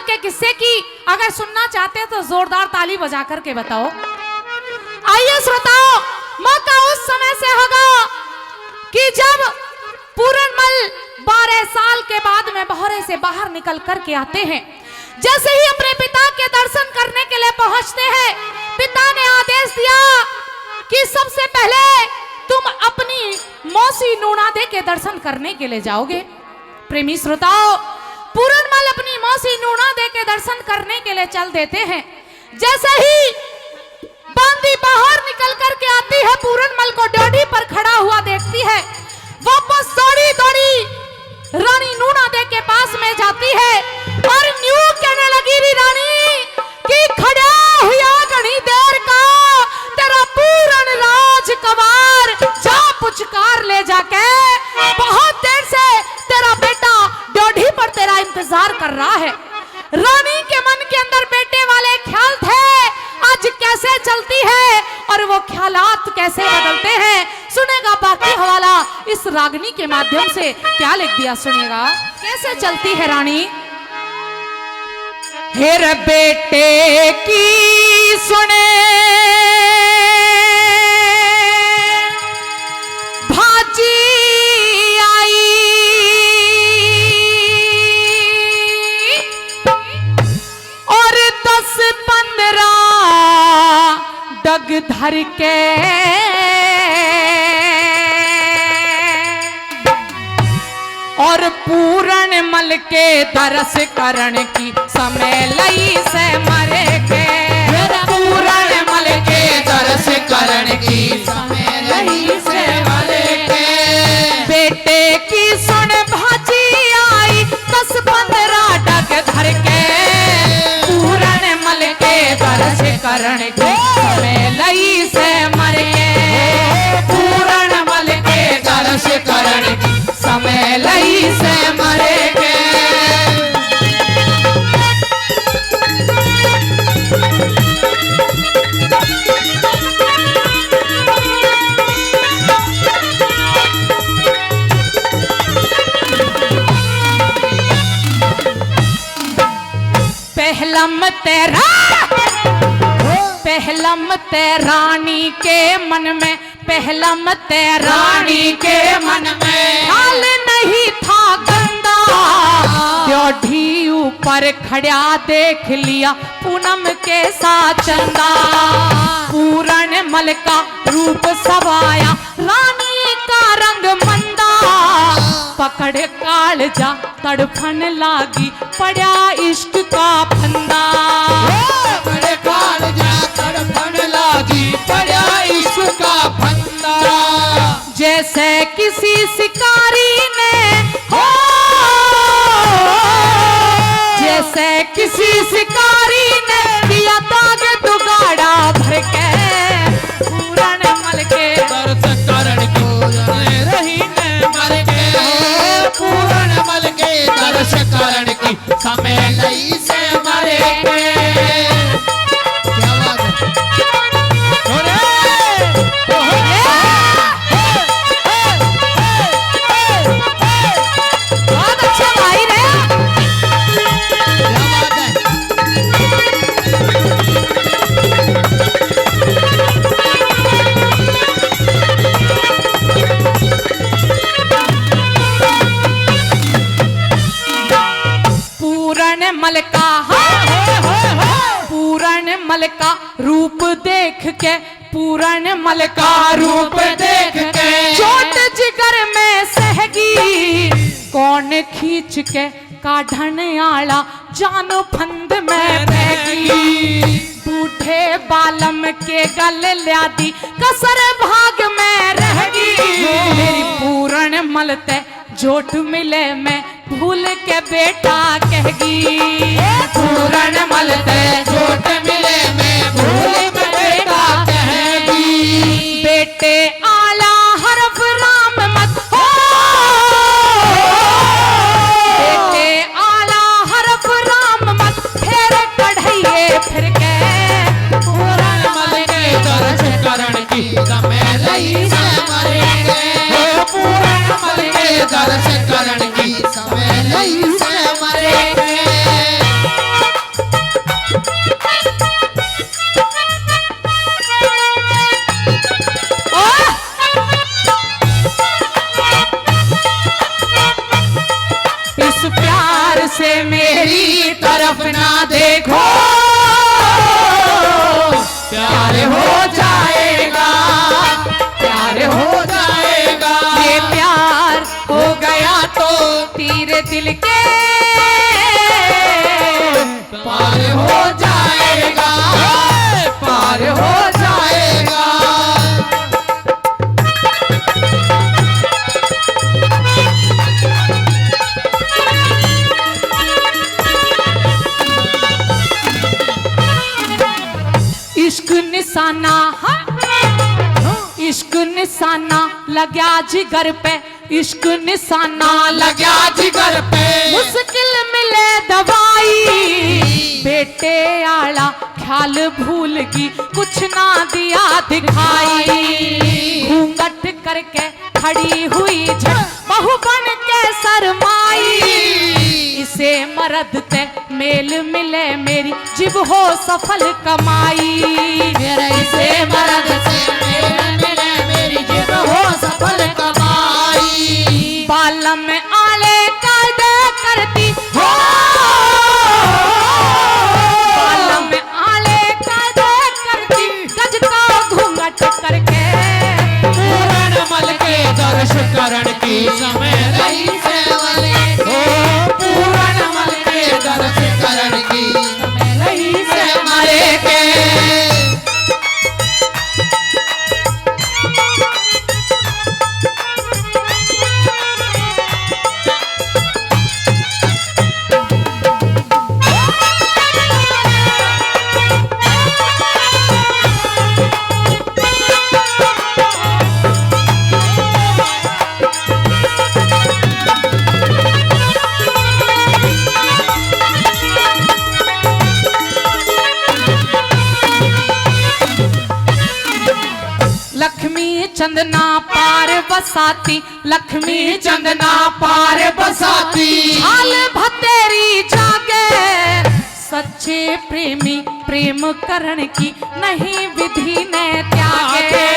के किस्से की अगर सुनना चाहते हैं तो जोरदार ताली बजा करके बताओ। आइए श्रोताओ, मौका उस समय से होगा कि जब पूरनमल 12 साल के बाद में बहरे से बाहर निकल करके आते हैं। जैसे ही अपने पिता के दर्शन करने के लिए पहुंचते हैं, पिता ने आदेश दिया कि सबसे पहले तुम अपनी मौसी नूनादे के दर्शन करने के लिए जाओगे। प्रेमी श्रोताओ, पूरनमल अपनी मौसी नूनादे के दर्शन करने के लिए चल देते हैं। जैसे ही बांदी बाहर निकल करके आती है, पूरनमल को डोडी पर खड़ा हुआ देखती है। वापस दौड़ी दौड़ी रानी नूनादे के पास में जाती है और न्यू कहने लगी री रानी कि खड़ा हुआ घनी देर का तेरा पूरन राजकुमार जा पुचकार ले जाके, बहुत देर से तेरा बेटा डोडी पर तेरा इंतजार कर रहा है। रानी के मन के अंदर बेटे वाले ख्याल थे, आज कैसे चलती है और वो ख्यालात कैसे बदलते हैं। सुनेगा बाकी हवाला इस रागनी के माध्यम से, क्या लिख दिया सुनेगा। कैसे चलती है रानी। हेर बेटे की सुने भाजी आई और 10-15 डग धर के और पूरनमल के दरस करण की समय लई से मरे के। पूरनमल के दरस करण की समय लई से मरे के। बेटे की सुन भाजी आई 10-15 डग धर के, पूरनमल के दरस करण की समय लई से मरे के। पूरनमल के दरस करण की समय लई से मरे के। पहलम ते रानी के मन में, पहलम ते रानी के मन में हाल नहीं था गंदा। ड्योढ़ी ऊपर खड़ा देख लिया पूनम के साथ चंदा। पूरनमल का रूप सवाया रानी का रंग मंदा। पकड़ कालजा तड़फन लागी पड़ा इश्क का फंदा। पकड़ कालजा तड़फन लागी पड़ा इश्क का फंदा। जैसे किसी शिकारी ने हो, जैसे किसी शिकारी ने किया दाग दुगाड़ा भर के। पूरनमल के दरस करण को रही ने मर के। पूरनमल के दरस करण की समय लई से मरे के। क्या बात है। बहुत अच्छा भाई रे। पूरनमल का पूरनमल का रूप देख के, पूरनमल का रूप देख के चोट जिगर में सहगी। कौन खींच के काढ़न आला जानो फंद में बहगी। बूढ़े बालम के गल ल्यादी कसर भाग में रहगी। मेरी पूरनमल ते जोट मिले मैं भूल के बेटा कहगी। पूरनमल ते जोट मिले मैं भूल के बेटा कहगी। बेटे आला हरफ राम मत हो, बेटे आला हरफ राम मत फेर कढ़ाइए फिर के। पूरनमल के दरस करण की समय लई से मरे के। पूरनमल के दरस करण की समय लई से मरे के। से मेरी तरफ ना देखो, प्यार हो जाएगा, प्यार हो जाएगा। ये प्यार हो गया तो तेरे दिल के पार हो जाएगा, पार हो जाएगा। इश्क निशाना, इश्क निशाना लग्या जिगर पे, इश्क निशाना लग्या जिगर पे, मुश्किल मिले दवाई, बेटे आला ख्याल भूल की कुछ ना दिया दिखाई, घूंघट करके खड़ी हुई झट बहू बन के शरमाई, इसे मर्द ते मेल मिले मेरी जिब हो सफल कमाई, इसे मर्द से मेल मिले मेरी जिब हो सफल कमाई। बालम में आले कायदे करती हो, बालम में आले कायदे करती, गज का घूंघट करके पूरण मल के दर्श करण की समय रही सेवले, ओ पूरण मल के दर्श करण की समय रही से मरे के। लक्ष्मी चंदना पार बसाती, लक्ष्मी चंदना पार बसाती, हाल भतेरी जागे, सच्चे प्रेमी प्रेम करण की नहीं विधि ने त्यागे,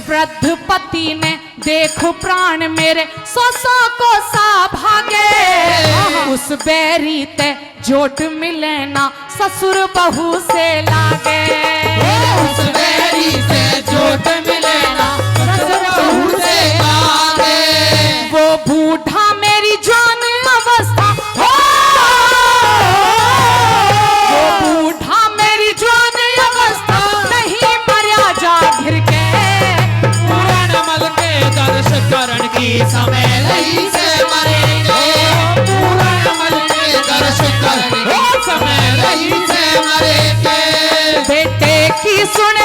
वृद्ध पति ने देखो प्राण मेरे सौ को सा भागे, उस बैरी ते जोट मिले ना ससुर बहू से लागे, उस बैरी से जोट मिले ना ससुर बहू से लागे, वो बूढ़ा मेरी जान अवस्था हो, वो बूढ़ा मेरी जान अवस्था नहीं मर्या जा घिर के, पूरण मल के दर्श करण की समय रही से मरेंगे, पूरण मल के दर्श करण की समय रही से मरेंगे। बेटे की सुन